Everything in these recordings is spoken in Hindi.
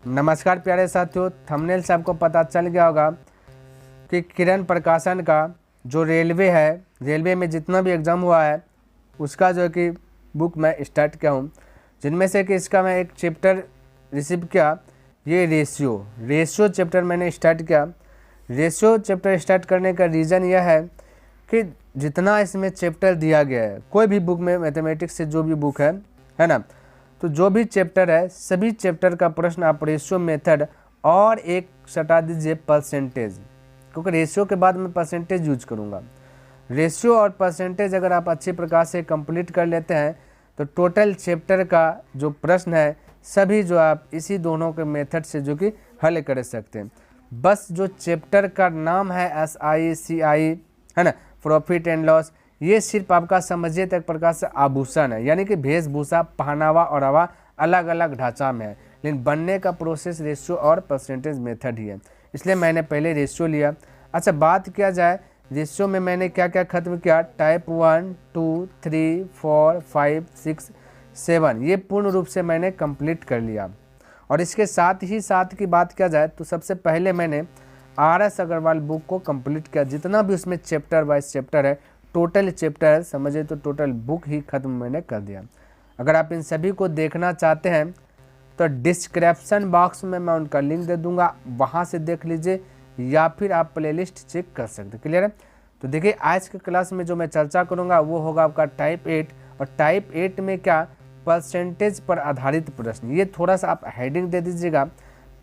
नमस्कार प्यारे साथियों, थंबनेल से आपको पता चल गया होगा कि किरण प्रकाशन का जो रेलवे है, रेलवे में जितना भी एग्ज़ाम हुआ है उसका जो है कि बुक मैं स्टार्ट किया हूँ, जिनमें से कि इसका मैं एक चैप्टर रिसीव किया। ये रेशियो चैप्टर मैंने स्टार्ट किया। रेशियो चैप्टर स्टार्ट करने का रीज़न यह है कि जितना इसमें चैप्टर दिया गया है, कोई भी बुक में मैथमेटिक्स से जो भी बुक है ना, तो जो भी चैप्टर है सभी चैप्टर का प्रश्न आप रेशियो मेथड और एक सटा दीजिए परसेंटेज, क्योंकि रेशियो के बाद मैं परसेंटेज यूज करूँगा। रेशियो और परसेंटेज अगर आप अच्छी प्रकार से कंप्लीट कर लेते हैं तो टोटल चैप्टर का जो प्रश्न है सभी जो आप इसी दोनों के मेथड से जो कि हल कर सकते हैं। बस जो चैप्टर का नाम है SICI है ना, प्रॉफिट एंड लॉस, ये सिर्फ आपका समझिए तक प्रकार से आभूषण है, यानी कि वेशभूषा, पहनावा और हवा अलग अलग ढांचा में है, लेकिन बनने का प्रोसेस रेशियो और परसेंटेज मेथड ही है। इसलिए मैंने पहले रेशियो लिया। अच्छा, बात किया जाए रेशियो में मैंने क्या क्या खत्म किया, टाइप 1, 2, 3, 4, 5, 6, 7 ये पूर्ण रूप से मैंने कंप्लीट कर लिया। और इसके साथ की बात किया जाए तो सबसे पहले मैंने RS अग्रवाल बुक को कंप्लीट किया। जितना भी उसमें चैप्टर वाइज चैप्टर है, टोटल चैप्टर समझे तो टोटल बुक ही खत्म मैंने कर दिया। अगर आप इन सभी को देखना चाहते हैं तो डिस्क्रिप्शन बॉक्स में मैं उनका लिंक दे दूंगा, वहाँ से देख लीजिए, या फिर आप प्लेलिस्ट चेक कर सकते हैं। क्लियर है? तो देखिए, आज के क्लास में जो मैं चर्चा करूँगा वो होगा आपका टाइप 8। और टाइप 8 में क्या, परसेंटेज पर आधारित प्रश्न। ये थोड़ा सा आप हेडिंग दे दीजिएगा,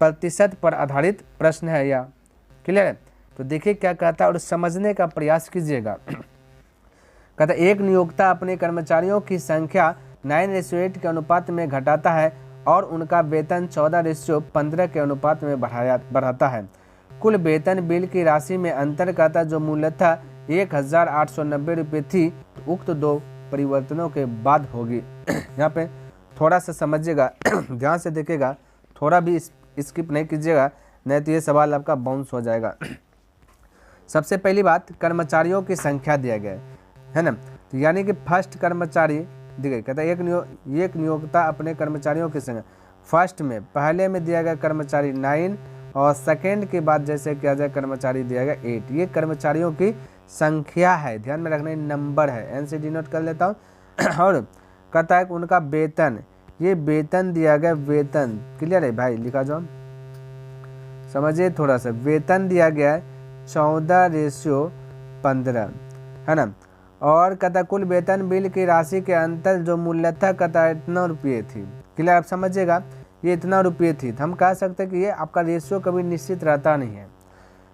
प्रतिशत पर आधारित प्रश्न है या। क्लियर है? तो देखिए क्या कहता है और समझने का प्रयास कीजिएगा। कहता है, एक नियोक्ता अपने कर्मचारियों की संख्या 9:8 के अनुपात में घटाता है और उनका वेतन 14:15 के अनुपात में बढ़ाता है। कुल वेतन बिल की राशि में अंतर कहता जो मूल्यतः 1,890 रुपये थी, तो उक्त दो परिवर्तनों के बाद होगी। यहाँ पे थोड़ा सा समझिएगा, ध्यान से देखिएगा, थोड़ा भी स्किप नहीं कीजिएगा, नहीं तो ये सवाल आपका बाउंस हो जाएगा। सबसे पहली बात, कर्मचारियों की संख्या दिया गया है ना, तो यानी कि फर्स्ट कर्मचारी दिया, कहता है एक नियोक्ता अपने कर्मचारियों की संख्या, फर्स्ट में पहले में दिया गया कर्मचारी 9 और सेकेंड के बाद जैसे किया जाए कर्मचारी दिया गया 8। ये कर्मचारियों की संख्या है, ध्यान में रखना, नंबर है, N से डिनोट कर लेता हूँ। और कहता है कि उनका वेतन, ये वेतन दिया गया, वेतन क्लियर है भाई, लिखा जाओ, समझिए थोड़ा सा, वेतन दिया गया है 14:15 है ना। और कहता कुल वेतन बिल की राशि के अंतर जो मूल्यतः कहता इतना रुपये थी। क्लियर, आप समझिएगा, ये इतना रुपये थी। तो हम कह सकते हैं कि ये आपका रेशियो कभी निश्चित रहता नहीं है,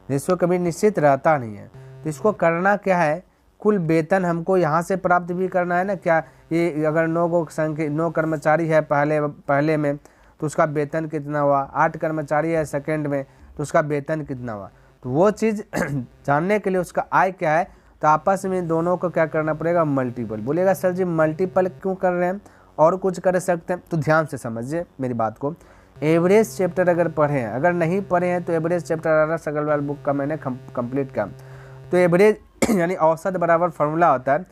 रेशियो कभी निश्चित रहता नहीं है। तो इसको करना क्या है, कुल वेतन हमको यहाँ से प्राप्त भी करना है ना। क्या ये अगर 9 कर्मचारी है पहले में तो उसका वेतन कितना हुआ, 8 कर्मचारी है सेकंड में तो उसका वेतन कितना हुआ, तो वो चीज़ जानने के लिए उसका आय क्या है, तो आपस में दोनों को क्या करना पड़ेगा, मल्टीपल। बोलेगा सर जी मल्टीपल क्यों कर रहे हैं, और कुछ कर सकते हैं, तो ध्यान से समझिए मेरी बात को। एवरेज चैप्टर अगर पढ़े हैं, अगर नहीं पढ़े हैं तो average chapter RS Agarwal book का मैंने कंप्लीट किया। तो एवरेज यानी औसत बराबर फार्मूला होता है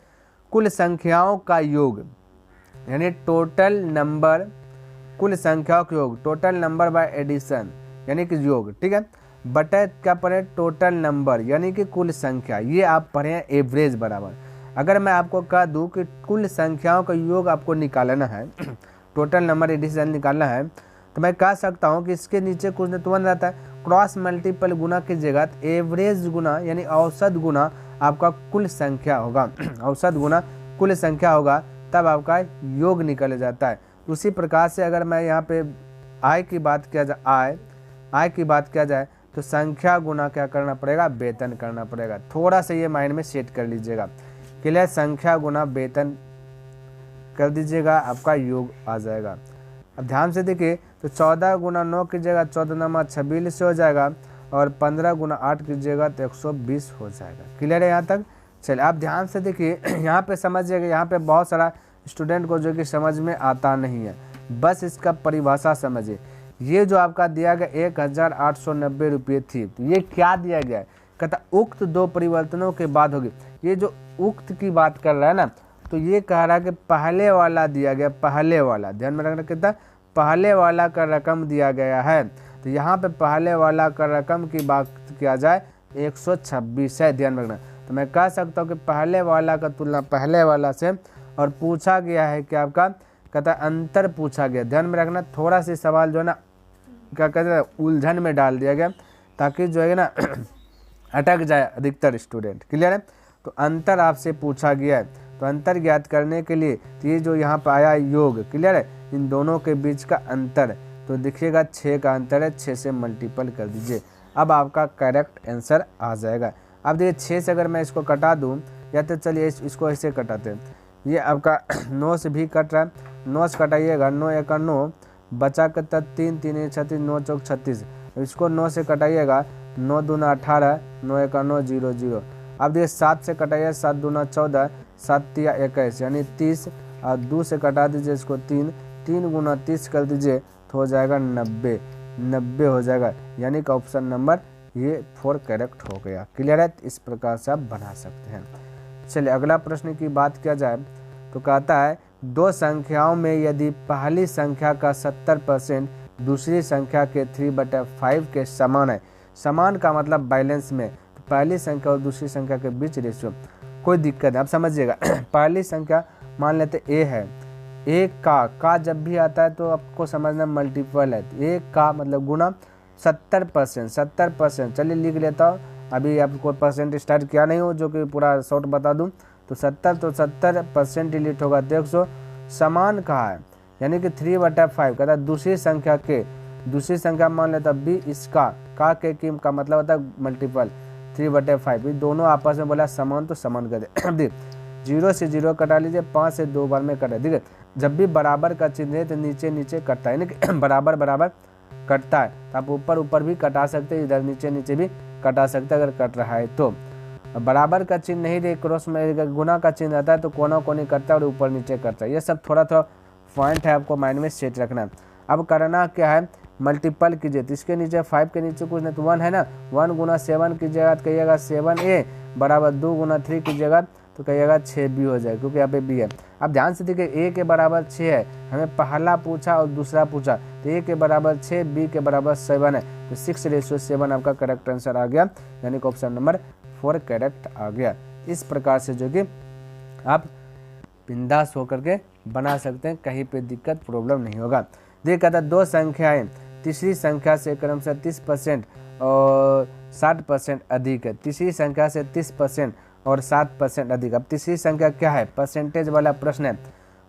कुल संख्याओं का योग, यानी टोटल नंबर, कुल संख्याओं का योग, टोटल नंबर बाय एडिशन यानी कि योग, ठीक है, बटा क्या पढ़े, टोटल नंबर यानी कि कुल संख्या। ये आप पढ़े हैं एवरेज बराबर। अगर मैं आपको कह दूं कि कुल संख्याओं का योग आपको निकालना है, टोटल नंबर एडिशन निकालना है, तो मैं कह सकता हूं कि इसके नीचे कुछ तुरंत रहता है, क्रॉस मल्टीपल गुना कीजिएगा तो एवरेज गुना यानी औसत गुना आपका कुल संख्या होगा, औसत गुना कुल संख्या होगा, तब आपका योग निकल जाता है। उसी प्रकार से अगर मैं यहाँ पे आय की बात किया जाए, आय की बात किया जाए तो संख्या गुना क्या करना पड़ेगा, वेतन करना पड़ेगा। थोड़ा सा ये माइंड में सेट कर लीजिएगा। क्लियर, संख्या गुना वेतन कर दीजिएगा, आपका योग आ जाएगा। अब ध्यान से देखिए, तो 14 गुना 9 कीजिएगा, 14 26 से हो जाएगा, और 15 गुना 8 कीजिएगा तो 120 हो जाएगा। क्लियर है यहाँ तक? चलिए आप ध्यान से देखिए, यहाँ पे समझिएगा, यहाँ पे बहुत सारा स्टूडेंट को जो कि समझ में आता नहीं है, बस इसका परिभाषा समझिए। ये जो आपका दिया गया 1,890 रुपये थी, तो ये क्या दिया गया है, कहता उक्त दो परिवर्तनों के बाद होगी। ये जो उक्त की बात कर रहा है ना, तो ये कह रहा है कि पहले वाला दिया गया, पहले वाला, ध्यान में रखना, कहता पहले वाला का रकम दिया गया है। तो यहाँ पे पहले वाला का रकम की बात किया जाए 126 है, ध्यान रखना। तो मैं कह सकता हूँ कि पहले वाला का तुलना पहले वाला से, और पूछा गया है कि आपका कहता अंतर पूछा गया। ध्यान में रखना, थोड़ा सी सवाल जो है ना क्या कहते हैं उलझन में डाल दिया गया ताकि जो है ना अटक जाए अधिकतर स्टूडेंट। क्लियर है। तो अंतर आपसे पूछा गया है, तो अंतर ज्ञात करने के लिए तो ये जो यहाँ पर आया योग, क्लियर है, इन दोनों के बीच का अंतर तो देखिएगा 6 का अंतर है, 6 से मल्टीपल कर दीजिए, अब आपका करेक्ट आंसर आ जाएगा। अब देखिए 6 से अगर मैं इसको कटा दूँ, या तो चलिए इसको ऐसे कटाते हैं, ये आपका 9 से भी कट रहा है, 9 से कटाइएगा, 9 एक 9 बचा के तब 3 3 36, 9 चौक 36, इसको 9 से कटाइएगा, 9 दूना 18, 9 एक 9 0 0। अब देखिए 7 से कटाइए, 7 दूना 14, 7 तिया 21 यानी 30, और 2 से कटा दीजिए इसको 3, 3 गुना 30 कर दीजिए तो हो जाएगा 90, 90 हो जाएगा, यानी कि ऑप्शन नंबर ये 4 करेक्ट हो गया। क्लियर है। इस प्रकार से आप बना सकते हैं। चलिए अगला प्रश्न की बात किया जाए तो कहता है दो संख्याओं में यदि पहली संख्या का 70% दूसरी संख्या के 3/5 के समान है, समान का मतलब बैलेंस में, तो पहली संख्या और दूसरी संख्या के बीच रेशियो, कोई दिक्कत है, आप समझिएगा। पहली संख्या मान लेते ए है, एक का जब भी आता है तो आपको समझना मल्टीपल है, एक का मतलब गुना 70%, 70%। चलिए लिख लेता हूँ, अभी आपको परसेंट स्टार्ट किया नहीं हो जो कि पूरा शॉर्ट बता दूं, तो 70 तो 70% डिलीट होगा, तो 100 समान कहा है, यानी कि 3/5 कहता है दूसरी संख्या के, दूसरी संख्या मान लेता बी, इसका का के किम का मतलब होता है मल्टीपल 3/5, ये दोनों आपस में बोला समान तो समान कर दे। अब देख 0 से 0 कटा लीजिए, 5 से 2 बार में कटा, ठीक है। जब भी बराबर का चिन्ह है तो नीचे नीचे कटता है, यानी कि बराबर बराबर कटता है, तो आप ऊपर ऊपर भी कटा सकते हैं, इधर नीचे नीचे भी कटा सकते हैं अगर कट रहा है तो। बराबर का चिन्ह नहीं दे, क्रॉस में गुना का चिन्ह आता है तो कोना कोनी करता है और ऊपर नीचे करता है। ये सब थोड़ा थोड़ा पॉइंट है, आपको माइंड में सेट रखना है। अब करना क्या है, मल्टीपल कीजिए, तो इसके नीचे 5 के नीचे कुछ नहीं तो 1 है ना, 1 गुना 7 कीजिएगा तो कहिएगा 7a बराबर 2 गुना 3 कीजिएगा तो कहिएगा 6b हो जाएगा, क्योंकि यहाँ पे b है। अब ध्यान से देखिए a के बराबर 6 है, हमें पहला पूछा और दूसरा पूछा, तो a के बराबर 6, b के बराबर 7 है, तो 6:7 आपका करेक्ट आंसर आ गया, यानी कि ऑप्शन नंबर 4 करेक्ट आ गया। इस प्रकार से जो कि आप बिंदास होकर के बना सकते हैं, कहीं पे दिक्कत प्रॉब्लम नहीं होगा। देखिए कहता है दो संख्याएं तीसरी संख्या से क्रमशः 30% और 60% अधिक है, तीसरी संख्या से 30% और 7% अधिक। अब तीसरी संख्या क्या है, परसेंटेज वाला प्रश्न है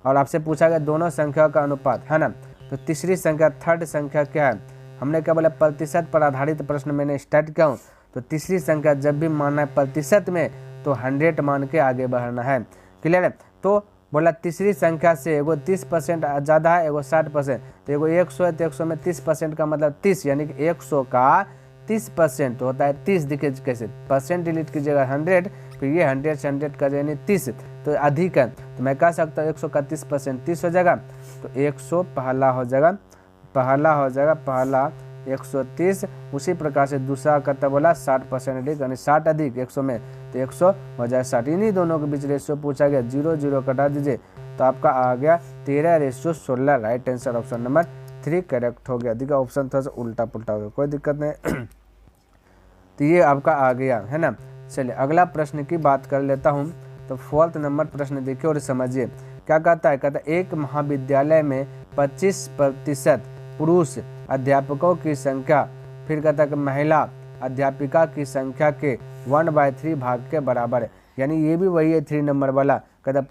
और आपसे पूछा गया दोनों संख्याओं का अनुपात है ना, तो तीसरी संख्या थर्ड संख्या क्या है, हमने क्या बोला प्रतिशत पर आधारित प्रश्न मैंने स्टार्ट किया हूँ, तो तीसरी संख्या जब भी मानना है प्रतिशत में तो 100 मान के आगे बढ़ना है। क्लियर है। तो बोला तीसरी संख्या से एगो 30% ज़्यादा है, एगो 60%, तो एगो 100 है तो 100 में 30% का मतलब 30, यानी कि 100 का 30% तो होता है 30। देखिए कैसे परसेंट डिलीट कीजिएगा 100, फिर ये 100 से 100 का यानी 30 तो अधिक है, तो मैं कह सकता हूँ 100 का 30% 30 हो जाएगा, तो 100 पहला हो जाएगा, पहला 130। उसी प्रकार से दूसरा करता बोला 60% अधिक, यानी 60 अधिक 100 में तो 100 हो जाए 60। इन्हीं दोनों के बीच रेशियो पूछा गया, 0 0 कटा दीजिए तो आपका आ गया 13:16। Right answer option number 3 correct हो गया। देखिए ऑप्शन थोड़ा सा उल्टा पुल्टा हो गया, कोई दिक्कत नहीं। तो ये आपका आ गया है ना। चलिए अगला प्रश्न की बात कर लेता हूँ। तो 4th नंबर प्रश्न देखिए और समझिए क्या कहता है। कहता है एक महाविद्यालय में 25% पुरुष अध्यापकों की संख्या, फिर कहता है कि महिला अध्यापिका की संख्या के 1/3 भाग के बराबर है, यानी ये भी वही है 3 नंबर वाला। कहता है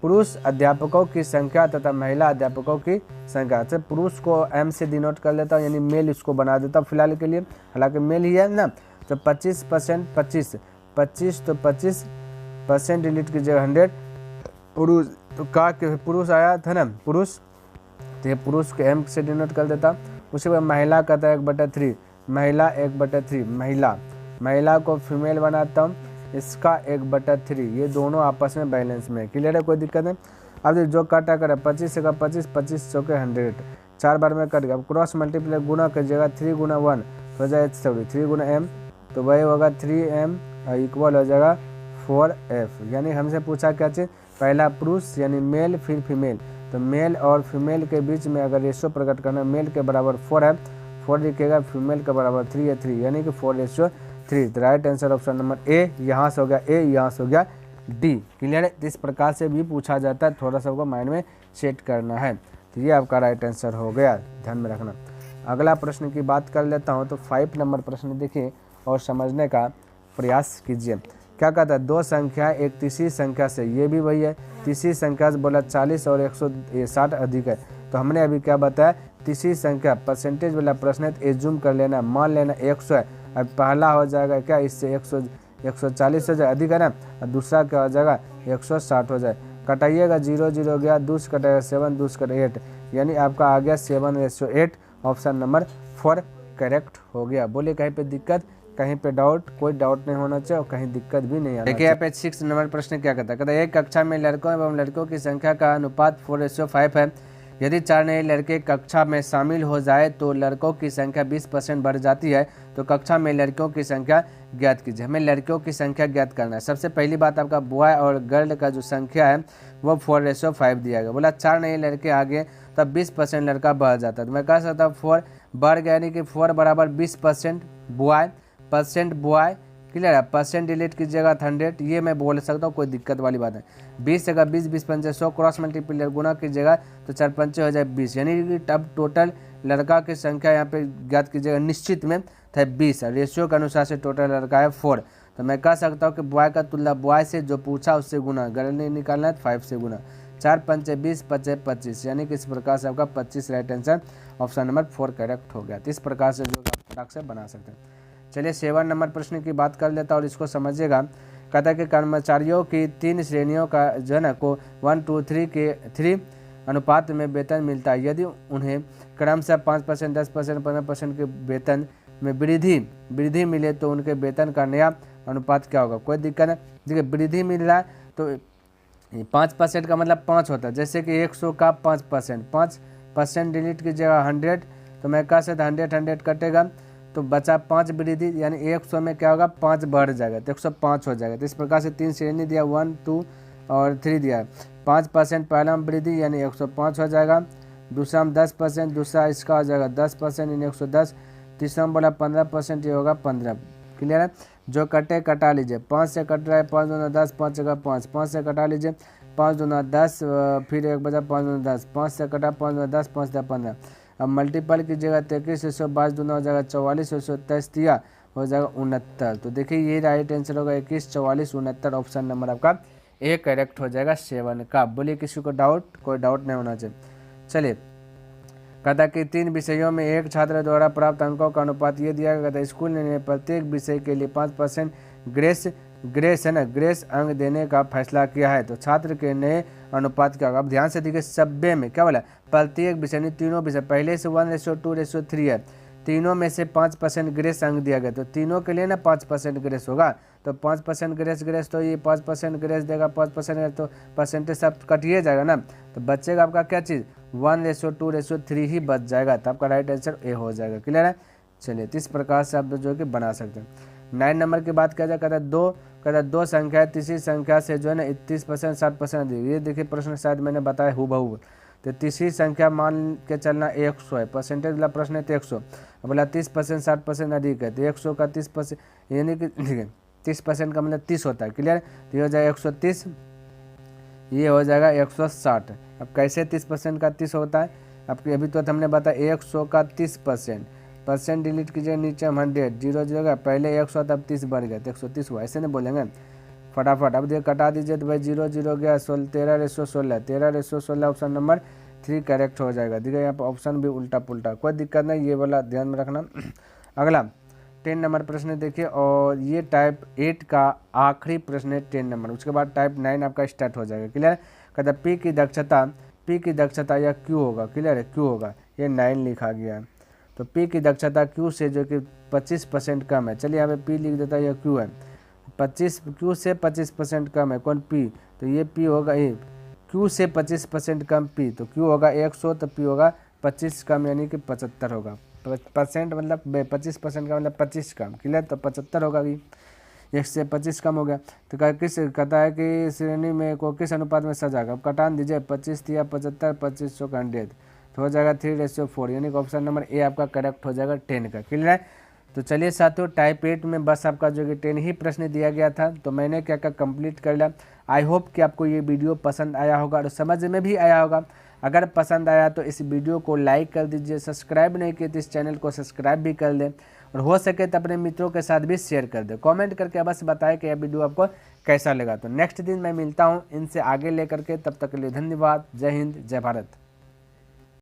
पुरुष अध्यापकों की संख्या तथा महिला अध्यापकों की संख्या, से पुरुष को m से डिनोट कर लेता हूँ, यानी मेल इसको बना देता हूँ फिलहाल के लिए, हालांकि मेल ही है ना। तो 25% 25 तो 25% डिलीट कीजिएगा 100, पुरुष तो का के पुरुष आया था ना, पुरुष तो ये पुरुष को m से डिनोट कर देता। उसके बाद महिला कहता है 1/3, महिला 1/3, महिला को फीमेल बनाता हूँ, इसका 1/3, ये दोनों आपस में बैलेंस में। क्लियर है, कोई दिक्कत नहीं। अब जो काटा करे 25 से 25, 25 चौके 100, 4 बार में कट गया। अब क्रॉस मल्टीप्लाई गुना कीजिएगा 3 गुना 1 हो जाए 3 गुना m, तो वही होगा 3m इक्वल हो जाएगा 4f। यानी हमसे पूछा क्या चीज़, पहला पुरुष यानी मेल फिर फीमेल, तो मेल और फीमेल के बीच में अगर रेशियो प्रकट करना, मेल के बराबर 4 है, 4 लिखेगा, फीमेल के बराबर 3 है, 3 यानी कि 4:3। तो right answer option number A, यहाँ से हो गया ए, यहाँ से हो गया डी। क्लियर है? इस प्रकार से भी पूछा जाता है, थोड़ा सा आपको माइंड में सेट करना है। तो ये आपका राइट आंसर हो गया, ध्यान में रखना। अगला प्रश्न की बात कर लेता हूँ। तो 5 नंबर प्रश्न देखिए और समझने का प्रयास कीजिए। क्या कहता है, दो संख्या एक तीसरी संख्या से, ये भी वही है, तीसरी संख्या से बोला 40 और 160 अधिक है। तो हमने अभी क्या बताया, तीसरी संख्या परसेंटेज वाला प्रश्न है, तो एज्यूम कर लेना, मान लेना 100 है। अब पहला हो जाएगा क्या, इससे 140 हो जाए, अधिक है ना, और दूसरा क्या हो जाएगा 160 हो जाए। कटाइएगा, 0 0 गया, दूस कटेगा 7, दूस कटेगा 8, यानी आपका आ गया 7:8। ऑप्शन नंबर 4 करेक्ट हो गया। बोले कहीं पे दिक्कत, कहीं पे डाउट, कोई डाउट नहीं होना चाहिए और कहीं दिक्कत भी नहीं आना चाहिए। देखिए यहाँ पे 6 नंबर प्रश्न क्या कहता है, कहता है एक कक्षा में लड़कों एवं लड़कियों की संख्या का अनुपात 4:5 है। यदि 4 नए लड़के कक्षा में शामिल हो जाए तो लड़कों की संख्या 20% बढ़ जाती है। तो कक्षा में लड़कियों की संख्या ज्ञात कीजिए। हमें लड़कियों की संख्या ज्ञात करना है। सबसे पहली बात, आपका बॉय और गर्ल का जो संख्या है वो 4:5 दिया गया। बोला 4 नए लड़के आ गए तब 20% लड़का बढ़ जाता है। तो मैं कह सकता हूँ 4 बढ़ गया, यानी कि 4 बराबर 20% बॉय, परसेंट बॉय। क्लियर है? परसेंट डिलीट कीजिएगा 100, ये मैं बोल सकता हूँ, कोई दिक्कत वाली बात है। 20 अगर 20 20 पंचे 100 क्रॉस मल्टीप्लाई गुना कीजिएगा तो 4 पंचे हो जाए 20, यानी कि तब टोटल लड़का की संख्या यहाँ पे ज्ञात कीजिएगा, निश्चित में था 20। रेशियो के अनुसार से टोटल लड़का है 4। तो मैं कह सकता हूँ कि बॉय का तुलना बॉय से जो पूछा उससे गुना, गर्ल नहीं निकालना है 5 से गुना, 4 पंचे 20, 5 25, यानी कि इस प्रकार से आपका 25 right answer option number 4 correct हो गया। तो इस प्रकार से जो आप फटाक से बना सकते हैं। चलिए 7 नंबर प्रश्न की बात कर लेता और इसको समझिएगा। कहता है कि कर्मचारियों की 3 श्रेणियों का जो है ना को 1 2 3 के 3 अनुपात में वेतन मिलता है। यदि उन्हें क्रमशः 5%, 10%, 15% के वेतन में वृद्धि मिले तो उनके वेतन का नया अनुपात क्या होगा। कोई दिक्कत नहीं। देखिए वृद्धि मिल रहा है तो 5% का मतलब 5 होता है, जैसे कि 100 का 5%, 5% डिलीट की जगह 100, तो मैं कह सकता 100 कटेगा तो बचा 5 वृद्धि, यानी 100 में क्या होगा 5 बढ़ जाएगा तो 105 हो जाएगा। तो इस प्रकार से 3 श्रेणी दिया, 1 2 और 3 दिया। 5% पहला में वृद्धि यानी 105 हो जाएगा, दूसरा में 10%, दूसरा इसका हो जाएगा 10% यानी 110, तीसरा में बोला 15%, ये होगा 15। क्लियर है? जो कटे कटा लीजिए, 5 से कट रहा है 5 दूना 10, 5 जगह 5, 5 से कटा लीजिए, 5 दूना 10, फिर एक बजा 5 दूना 10, 5 से कटा 5 दूना 10, 5 दे 15। अब मल्टीपल कीजिएगा 23 100, 22 दूना हो जाएगा 44, 123 दिया हो जाएगा 69। तो देखिए ये राइट आंसर होगा 21 44 69। ऑप्शन नंबर आपका ए करेक्ट हो जाएगा 7 का। बोलिए किसी को डाउट, कोई डाउट नहीं होना चाहिए। चलिए कहता कि 3 विषयों में एक छात्र द्वारा प्राप्त अंकों का अनुपात ये दिया गया था। स्कूल ने प्रत्येक विषय के लिए 5% ग्रेस है ना, ग्रेस अंक देने का फैसला किया है। तो छात्र के नए अनुपात क्या होगा। अब ध्यान से देखिए, सब्बे में क्या बोला, प्रत्येक विषय नहीं, तीनों विषय, पहले से 1:2:3 है, तीनों में से 5% ग्रेस अंक दिया गया। तो तीनों के लिए ना 5% ग्रेस होगा, तो 5% ग्रेस तो ये 5% ग्रेस देगा, 5% तो परसेंटेज सब कटिए जाएगा ना, तो बचेगा आपका क्या चीज़ 1:2:3 ही बच जाएगा। तो आपका राइट आंसर ए हो जाएगा। क्लियर है? चलिए तो इस प्रकार से आप जो कि बना सकते हैं। 9 नंबर की बात किया जाए, कहता दो संख्या तीसरी संख्या से जो है ना 30% 60% दी। ये देखिए प्रश्न शायद मैंने बताया हूबहू। तो तीसरी संख्या मान के चलना 100 है, परसेंटेज वाला प्रश्न है तो 100, बोला 30% 60% अधिक है तो 100 का 30%, यानी कि 30% का मतलब 30 होता है। क्लियर? तो ये हो जाएगा 130, ये हो जाएगा 160। अब कैसे 30% का 30 होता है, आपके अभी तो हमने बताया 100 का 30%, परसेंट डिलीट कीजिए, नीचे 100, 0 0 का पहले 100 तब 30 बढ़ गया तो 130 हुआ, ऐसे नहीं बोलेंगे फटाफट। अब देखिए कटा दीजिए तो भाई 0 0 गया 13:16, 13:16 ऑप्शन नंबर 3 करेक्ट हो जाएगा। देखिए यहाँ पर ऑप्शन भी उल्टा पुल्टा, कोई दिक्कत नहीं, ये वाला ध्यान में रखना। अगला 10 नंबर प्रश्न देखिए, और ये टाइप 8 का आखिरी प्रश्न है 10 नंबर, उसके बाद टाइप 9 आपका स्टार्ट हो जाएगा। क्लियर? कहता पी की दक्षता या क्यू होगा। क्लियर है? क्यू होगा, ये 9 लिखा गया है। तो पी की दक्षता क्यू से जो कि 25% कम है, चलिए यहाँ पे पी लिख देता है, यह क्यू है, 25 क्यू से 25% कम है, कौन पी, तो ये पी होगा, ये क्यू से 25% कम पी, तो क्यू होगा 100, तो पी होगा 25 कम यानी कि 75 होगा। परसेंट मतलब 25% का मतलब 25 कम। क्लियर? तो 75 होगा। 125 कम हो गया। तो कहता है कि श्रेणी में को किस अनुपात में सजाएगा। अब कटान दीजिए, 25 या 75, 2500 का 100 तो हो जाएगा 3:4, यानी कि ऑप्शन नंबर ए आपका करेक्ट हो जाएगा 10 का। क्लियर है। तो चलिए साथियों, टाइप 8 में बस आपका जो कि 10 ही प्रश्न दिया गया था, तो मैंने क्या क्या कंप्लीट कर लिया। आई होप कि आपको ये वीडियो पसंद आया होगा और समझ में भी आया होगा। अगर पसंद आया तो इस वीडियो को लाइक कर दीजिए, सब्सक्राइब नहीं किए तो इस चैनल को सब्सक्राइब भी कर दें और हो सके तो अपने मित्रों के साथ भी शेयर कर दें। कमेंट करके बस बताएं कि यह वीडियो आपको कैसा लगा। तो नेक्स्ट दिन मैं मिलता हूँ इनसे आगे लेकर के, तब तक के लिए धन्यवाद। जय हिंद, जय भारत।